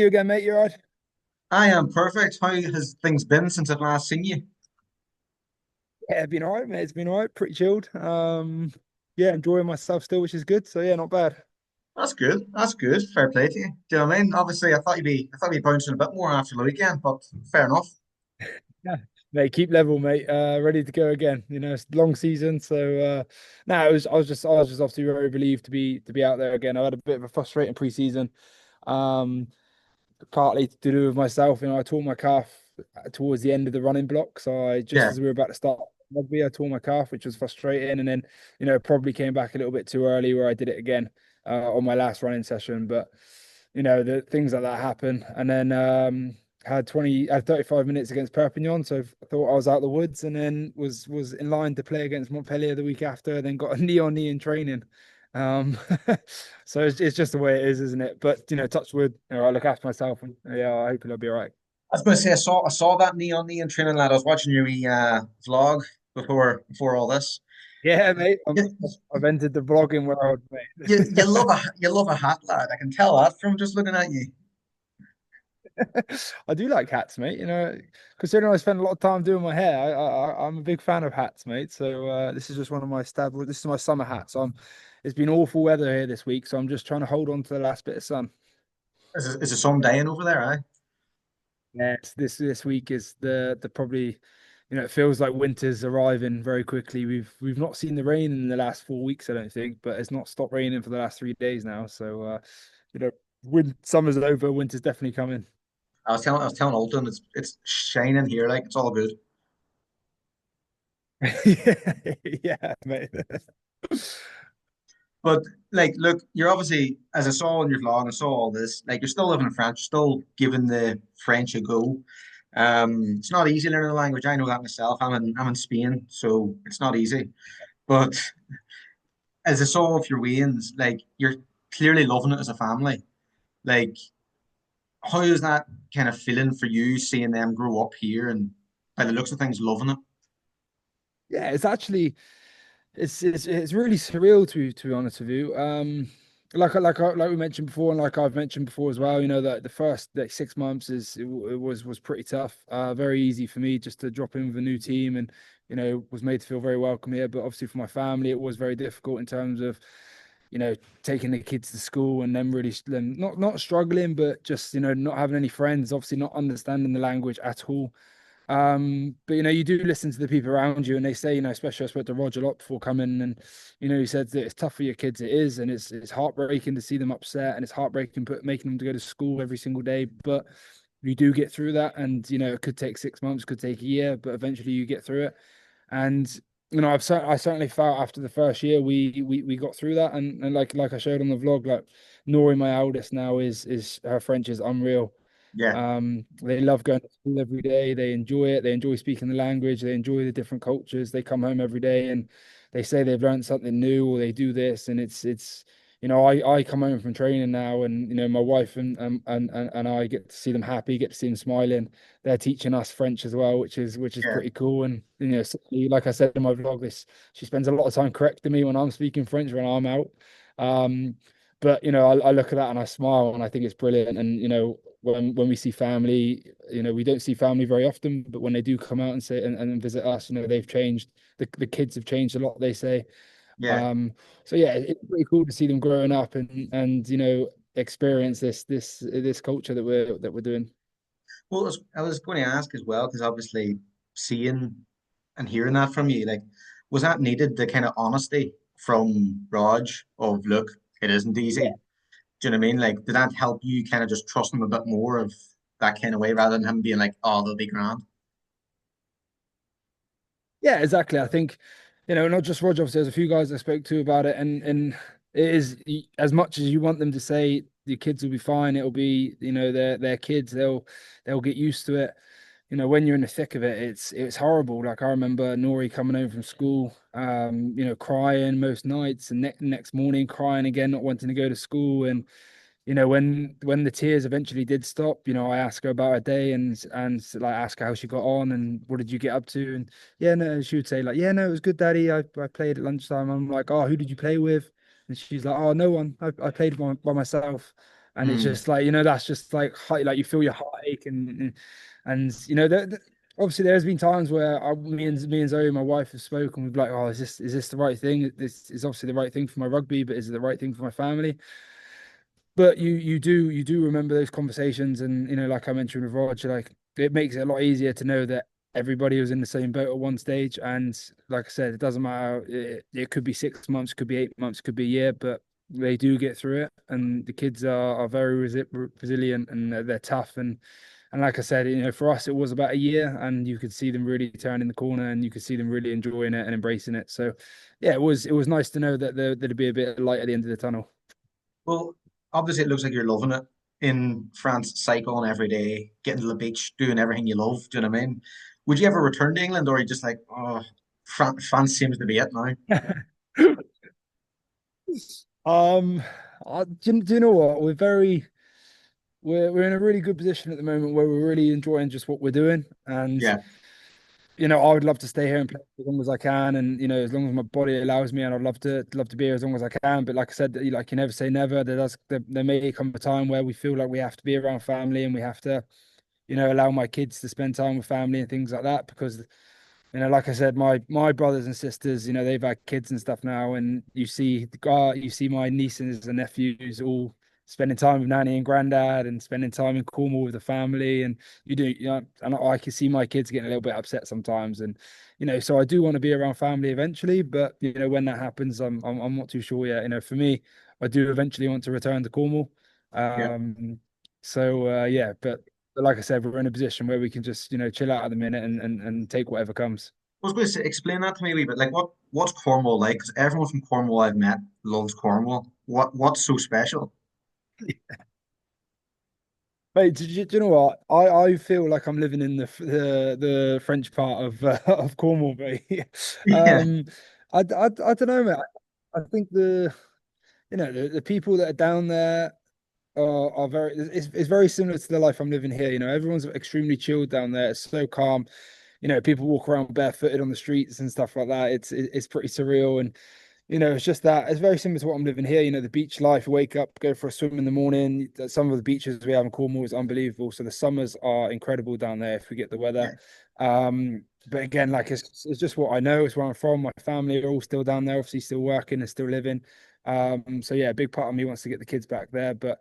You again, mate. You're right. I am perfect. How has things been since I've last seen you? Yeah, it's been all right, mate. It's been all right. Pretty chilled. Yeah, enjoying myself still, which is good. So yeah, not bad. That's good. That's good. Fair play to you. Do you know what I mean? Obviously, I thought you'd be bouncing a bit more after the weekend, but fair enough. Yeah, mate. Keep level, mate. Ready to go again. It's a long season, so no, I was just obviously very relieved to be out there again. I had a bit of a frustrating preseason. Um, Partly to do with myself. I tore my calf towards the end of the running block. So just Yeah. as we were about to start rugby, I tore my calf, which was frustrating. And then, probably came back a little bit too early where I did it again on my last running session. But, the things like that happen. And then had 35 minutes against Perpignan. So I thought I was out of the woods, and then was in line to play against Montpellier the week after, then got a knee on knee in training. Um, so it's just the way it is, isn't it? But touch wood, I look after myself, and yeah, I hope it'll be all right. I was going to say I saw that knee training lad. I was watching your vlog before all this. Yeah, mate. You, I've entered the vlogging world, you mate. love a hat, lad. I can tell that from just looking at you. I do like hats, mate. Considering I spend a lot of time doing my hair, I'm a big fan of hats, mate. So this is just one of my This is my summer hat. So it's been awful weather here this week, so I'm just trying to hold on to the last bit of sun. Is it some dying over there, eh? Yes, this week is the probably, it feels like winter's arriving very quickly. We've not seen the rain in the last 4 weeks, I don't think, but it's not stopped raining for the last 3 days now. So you know, summer's over, winter's definitely coming. I was telling Alton it's shining here, like it's all good. Yeah, mate. But like, look, you're obviously, as I saw in your vlog, I saw all this. Like, you're still living in France, you're still giving the French a go. It's not easy learning a language. I know that myself. I'm in Spain, so it's not easy. But as I saw of your wains, like you're clearly loving it as a family. Like, how is that kind of feeling for you, seeing them grow up here and by the looks of things, loving it? Yeah, it's actually it's really surreal to be honest with you. Like we mentioned before, and like I've mentioned before as well. That the first 6 months it was pretty tough. Very easy for me just to drop in with a new team, and was made to feel very welcome here. But obviously for my family, it was very difficult in terms of taking the kids to school and then really them not struggling, but just not having any friends. Obviously not understanding the language at all. But you do listen to the people around you, and they say, especially I spoke to Roger a lot before coming, and he said that it's tough for your kids. It is, and it's heartbreaking to see them upset, and it's heartbreaking making them to go to school every single day. But you do get through that, and it could take 6 months, could take a year, but eventually you get through it. And I certainly felt after the first year we got through that, and like I showed on the vlog, like Nori, my eldest now, is her French is unreal. Yeah, They love going to school every day. They enjoy it. They enjoy speaking the language. They enjoy the different cultures. They come home every day and they say they've learned something new or they do this. And I come home from training now, and my wife and I get to see them happy, get to see them smiling. They're teaching us French as well, which is yeah, pretty cool. And like I said in my vlog, this she spends a lot of time correcting me when I'm speaking French when I'm out. Um, but I look at that and I smile and I think it's brilliant. And when we see family, we don't see family very often, but when they do come out and say and visit us, they've changed. The kids have changed a lot, they say. yeah. So yeah, it's pretty cool to see them growing up and experience this culture that we're doing. Well, I was going to ask as well, because obviously seeing and hearing that from you, like, was that needed, the kind of honesty from Raj of, look, it isn't easy. Do you know what I mean? Like, did that help you kind of just trust him a bit more of that kind of way rather than him being like, oh, they'll be grand? Yeah, exactly. I think, not just Roger, obviously, there's a few guys I spoke to about it, and it is as much as you want them to say the kids will be fine, it'll be, their kids, they'll get used to it. When you're in the thick of it, it's horrible. Like I remember Nori coming home from school, crying most nights, and next morning crying again, not wanting to go to school, and when the tears eventually did stop, I asked her about her day and like ask her how she got on and what did you get up to, and yeah, no, she would say like, yeah, no, it was good, Daddy. I played at lunchtime. I'm like, oh, who did you play with? And she's like, oh, no one. I played by myself. and it's Mm. just like that's just like like you feel your heartache and obviously there's been times where me and Zoe, my wife, have spoken. We've like, oh, is this the right thing? This is obviously the right thing for my rugby, but is it the right thing for my family? But you do remember those conversations, and like I mentioned with Roger, like it makes it a lot easier to know that everybody was in the same boat at one stage. And like I said, it doesn't matter. It could be 6 months, could be 8 months, could be a year, but they do get through it. And the kids are very resilient, and they're tough. And like I said, for us, it was about a year, and you could see them really turning the corner, and you could see them really enjoying it and embracing it. So, yeah, it was nice to know that there'd be a bit of light at the end of the tunnel. Well, obviously, it looks like you're loving it in France, cycling every day, getting to the beach, doing everything you love. Do you know what I mean? Would you ever return to England, or are you just like, oh, France seems to be it now? Um, do you know what? We're in a really good position at the moment where we're really enjoying just what we're doing, and Yeah, I would love to stay here and play as long as I can, and as long as my body allows me, and I'd love to be here as long as I can. But like I said, like you never say never. There may come a time where we feel like we have to be around family, and we have to allow my kids to spend time with family and things like that because like I said, my brothers and sisters, they've had kids and stuff now, and you see my nieces and nephews all spending time with nanny and granddad and spending time in Cornwall with the family, and and I can see my kids getting a little bit upset sometimes, and so I do want to be around family eventually, but when that happens, I'm not too sure yet. For me, I do eventually want to return to Cornwall, yeah. so yeah, but like I said, we're in a position where we can just, chill out at the minute and take whatever comes. I was going to say, explain that to me a wee bit. Like, what's Cornwall like? Because everyone from Cornwall I've met loves Cornwall. What's so special? Mate, do you know what? I feel like I'm living in the French part of of Cornwall, mate. Yeah, Um, I don't know, mate. I think the people that are down there are very. It's very similar to the life I'm living here. Everyone's extremely chilled down there. It's so calm. People walk around barefooted on the streets and stuff like that. It's pretty surreal, and it's just that it's very similar to what I'm living here. The beach life, wake up, go for a swim in the morning. Some of the beaches we have in Cornwall is unbelievable. So the summers are incredible down there if we get the yeah. weather. But again, like it's just what I know. It's where I'm from. My family are all still down there, obviously still working and still living. So yeah, a big part of me wants to get the kids back there, but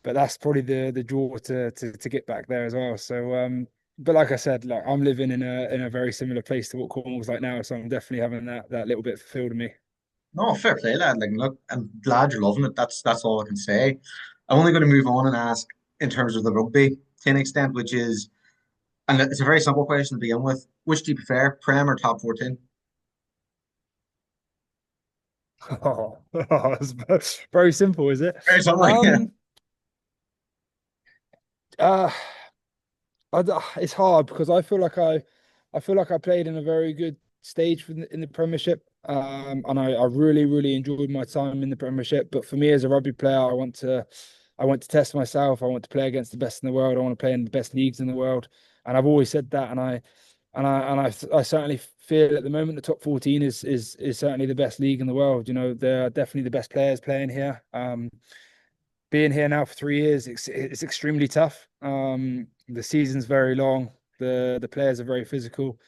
that's probably the draw to get back there as well. So but like I said, like I'm living in a very similar place to what Cornwall's like now, so I'm definitely having that little bit fulfilled in me. No, fair play, lad. Like, look, I'm glad you're loving it. That's all I can say. I'm only going to move on and ask in terms of the rugby to an extent, which is, and it's a very simple question to begin with. Which do you prefer, Prem or top 14? Oh, it's very simple, is it? Very simple, yeah. Um, uh, it's hard because I feel like I played in a very good stage in the Premiership. And I really, really enjoyed my time in the Premiership. But for me as a rugby player, I want to test myself. I want to play against the best in the world. I want to play in the best leagues in the world. And I've always said that. And I certainly feel at the moment the top 14 is certainly the best league in the world. There are definitely the best players playing here. Being here now for 3 years, it's extremely tough. The season's very long. The players are very physical,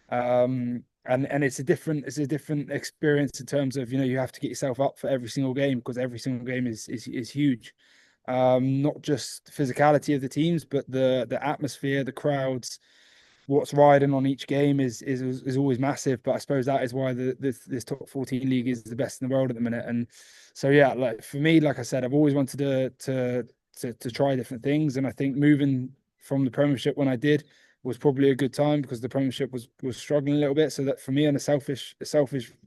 and it's a different experience in terms of you have to get yourself up for every single game because every single game is huge. Not just the physicality of the teams, but the atmosphere, the crowds, what's riding on each game is always massive. But I suppose that is why this top 14 league is the best in the world at the minute. And so yeah, like for me, like I said, I've always wanted to try different things, and I think moving from the Premiership when I did was probably a good time because the Premiership was struggling a little bit. So that for me, on a selfish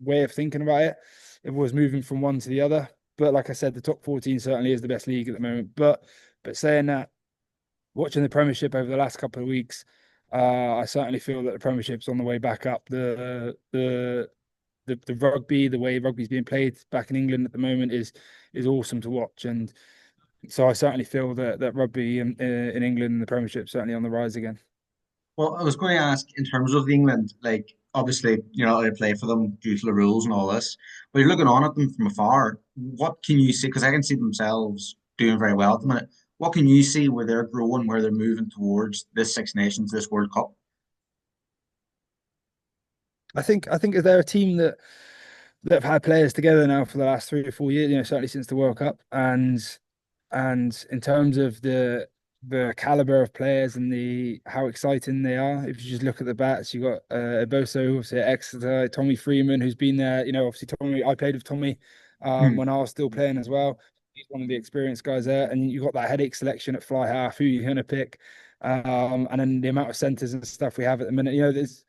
way of thinking about it, it was moving from one to the other. But like I said, the top 14 certainly is the best league at the moment. But saying that, watching the Premiership over the last couple of weeks, I certainly feel that the Premiership's on the way back up. The rugby, the way rugby's being played back in England at the moment is awesome to watch, and so I certainly feel that rugby in England and the Premiership certainly on the rise again. Well, I was going to ask in terms of England, like obviously you're not going to play for them due to the rules and all this, but you're looking on at them from afar. What can you see? Because I can see themselves. doing very well at the minute. What can you see where they're growing, where they're moving towards this Six Nations, this World Cup? I think if they're a team that have had players together now for the last 3 or 4 years, certainly since the World Cup, and in terms of the caliber of players and the how exciting they are. If you just look at the bats, you got Eboso, obviously at Exeter, Tommy Freeman, who's been there. Obviously Tommy. I played with Tommy Hmm. when I was still playing as well. He's one of the experienced guys there, and you got that headache selection at fly half. Who you're going to pick, and then the amount of centers and stuff we have at the minute. There's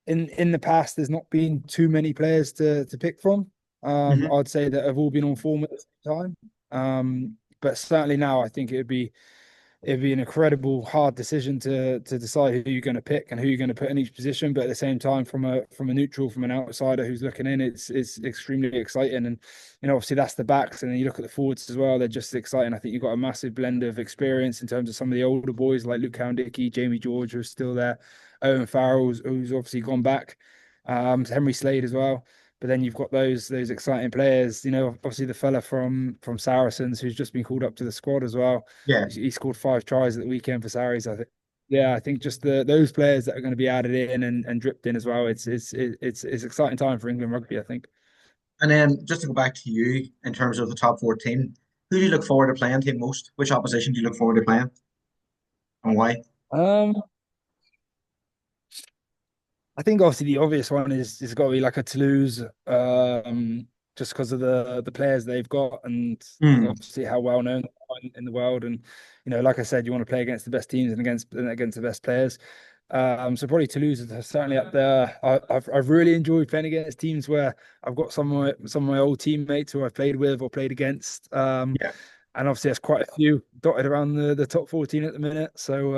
in the past, there's not been too many players to pick from. Hmm. I'd say that have all been on form at the same time. But certainly now, I think it'd be an incredible hard decision to decide who you're going to pick and who you're going to put in each position. But at the same time, from a neutral, from an outsider who's looking in, it's extremely exciting. And obviously that's the backs, and then you look at the forwards as well. They're just exciting. I think you've got a massive blend of experience in terms of some of the older boys like Luke Cowan-Dickie, Jamie George, who's still there, Owen Farrell, who's obviously gone back, Henry Slade as well. But then you've got those exciting players. Obviously the fella from Saracens who's just been called up to the squad as well. Yeah. He scored 5 tries at the weekend for Sarries, I think. Yeah, I think just those players that are going to be added in and dripped in as well. It's exciting time for England rugby, I think. And then just to go back to you in terms of the top 14, who do you look forward to playing to most? Which opposition do you look forward to playing and why? Um, I think obviously the obvious one is got to be like a Toulouse, just because of the players they've got and Hmm. obviously how well known they are in the world. And like I said, you want to play against the best teams and against the best players. So probably Toulouse is certainly up there. I've really enjoyed playing against teams where I've got some of my old teammates who I've played with or played against. Yeah. And obviously there's quite a few dotted around the top 14 at the minute. So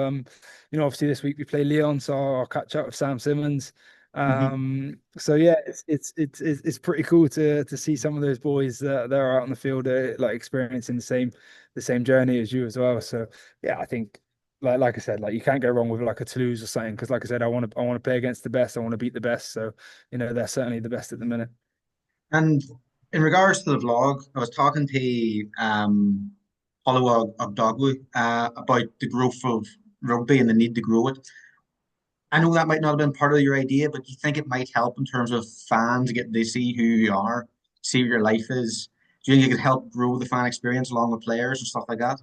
obviously this week we play Lyon, so I'll catch up with Sam Simmons. Hmm. So yeah, it's pretty cool to see some of those boys that are out on the field, like experiencing the same journey as you as well. So yeah, I think like I said, like you can't go wrong with like a Toulouse or something, because like I said, I want to play against the best. I want to beat the best. So they're certainly the best at the minute. And in regards to the vlog, I was talking to Hollow Ogdogwu about the growth of rugby and the need to grow it. I know that might not have been part of your idea, but do you think it might help in terms of fans get to see who you are, see what your life is? Do you think it could help grow the fan experience along with players and stuff like that?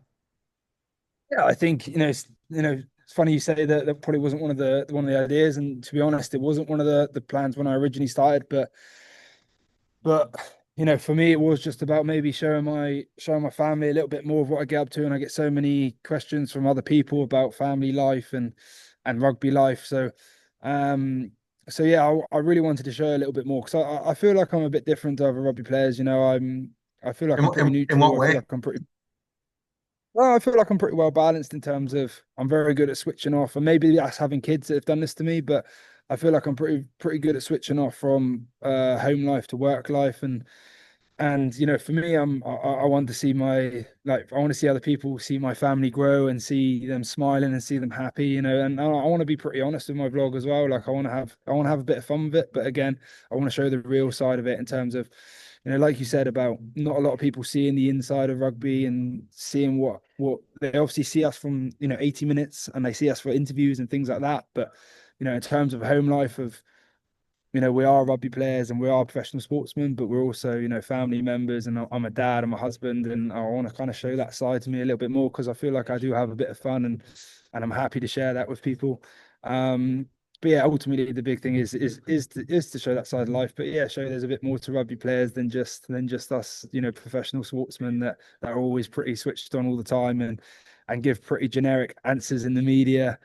Yeah, I think it's funny you say that that probably wasn't one of the ideas, and to be honest, it wasn't one of the plans when I originally started. But for me, it was just about maybe showing my family a little bit more of what I get up to, and I get so many questions from other people about family life and rugby life. Um, so yeah, I really wanted to show a little bit more because I feel like I'm a bit different to other rugby players. I feel like In, I'm what- pretty in what neutral. I feel way? like I'm pretty Well, I feel like I'm pretty well balanced in terms of I'm very good at switching off, and maybe that's having kids that have done this to me, but I feel like I'm pretty good at switching off from home life to work life, and for me, I want to see I want to see other people see my family grow and see them smiling and see them happy, and I want to be pretty honest with my vlog as well. Like I want to have a bit of fun with it, but again, I want to show the real side of it in terms of, like you said about not a lot of people seeing the inside of rugby and seeing what they obviously see us from 80 minutes and they see us for interviews and things like that, but in terms of home life of we are rugby players and we are professional sportsmen, but we're also, family members, and I'm a dad, I'm a husband, and I want to kind of show that side to me a little bit more because I feel like I do have a bit of fun and I'm happy to share that with people. Um, but yeah, ultimately the big thing is to show that side of life. But yeah, show there's a bit more to rugby players than just us, professional sportsmen that are always pretty switched on all the time and give pretty generic answers in the media,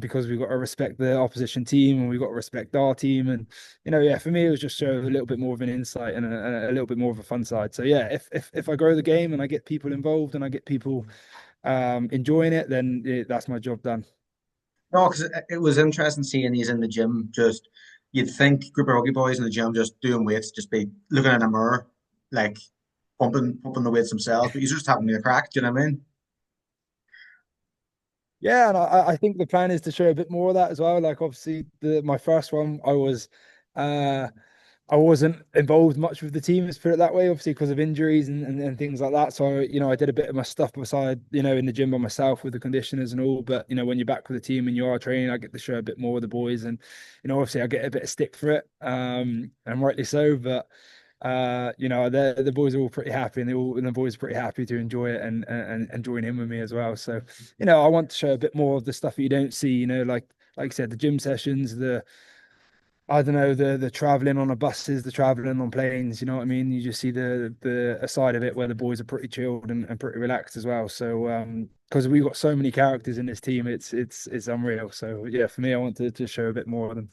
because we've got to respect the opposition team and we've got to respect our team. And yeah, for me, it was just show a little bit more of an insight and a little bit more of a fun side. So yeah, if I grow the game and I get people involved and I get people enjoying it, then that's my job done. No, because it was interesting seeing he's in the gym. Just you'd think group of rugby boys in the gym just doing weights, just be looking in a mirror, like pumping the weights themselves. But he's just having me a crack. Do you know what I mean? Yeah, and I think the plan is to show a bit more of that as well. Like obviously my first one, I was uh I wasn't involved much with the team, let's put it that way, obviously because of injuries and things like that. So, I did a bit of my stuff beside, in the gym by myself with the conditioners and all. But, when you're back with the team and you are training, I get to show a bit more with the boys. And, obviously I get a bit of stick for it, and rightly so. But, the boys are all pretty happy and the boys are pretty happy to enjoy it and join in with me as well. So, I want to show a bit more of the stuff that you don't see, like I said, the gym sessions, I don't know, the traveling on the buses, the traveling on planes, you know what I mean? You just see the a side of it where the boys are pretty chilled and pretty relaxed as well. So because we've got so many characters in this team, it's unreal. So yeah, for me, I want to show a bit more of them.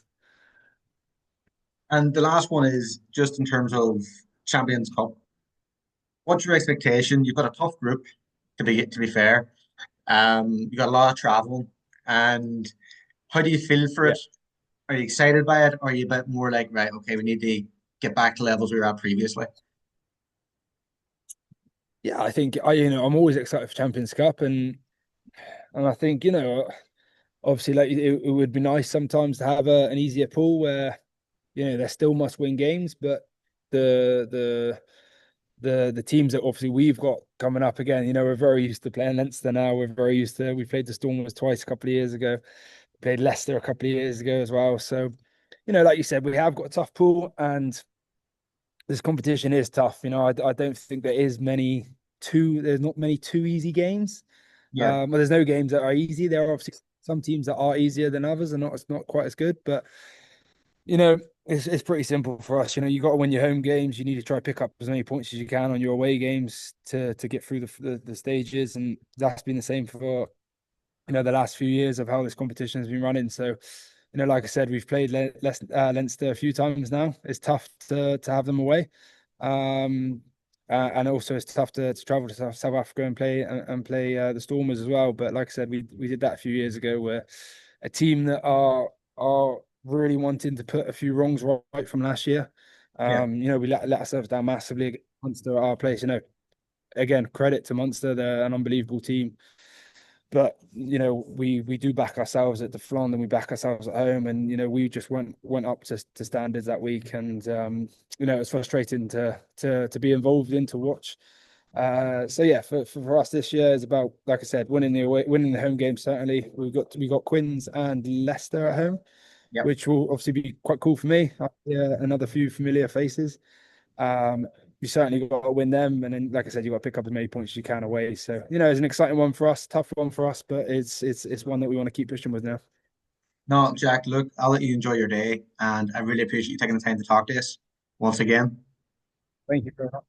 And the last one is just in terms of Champions Cup. What's your expectation? You've got a tough group to be fair. You got a lot of travel, and how do you feel for Yeah. it? Are you excited by it? Or are you a bit more like, right, okay, we need to get back to levels we were at previously? Yeah, I think I'm always excited for Champions Cup and I think, obviously like it would be nice sometimes to have an easier pool where, they're still must win games, but the the the teams that obviously we've got coming up again, we're very used to playing Leinster now. We played the Stormers twice a couple of years ago, played Leicester a couple of years ago as well. So, like you said, we have got a tough pool and this competition is tough. I don't think there's not many too easy games. Yeah. Well, there's no games that are easy. There are obviously some teams that are easier than others and not quite as good, but it's pretty simple for us. You got to win your home games. You need to try to pick up as many points as you can on your away games to get through the stages, and that's been the same for the last few years of how this competition has been running. So, like I said, we've played Leinster a few times now. It's tough to have them away, and also it's tough to travel to South Africa and play the Stormers as well. But like I said, we did that a few years ago, where a team that are really wanting to put a few wrongs right from last year. Yeah. We let ourselves down massively against Munster at our place. Again, credit to Munster, they're an unbelievable team. But we do back ourselves at the Flan and we back ourselves at home, and we just went up to standards that week, and it's frustrating to be involved in to watch. So yeah, for us this year is about, like I said, winning the home game. Certainly, we got Quins and Leicester at home, Yeah. which will obviously be quite cool for me. Yeah, another few familiar faces. Um, you certainly got to win them, and then, like I said, you got to pick up as many points as you can away. So, it's an exciting one for us, tough one for us, but it's one that we want to keep pushing with now. No, Jack, look, I'll let you enjoy your day, and I really appreciate you taking the time to talk to us once again. Thank you very much.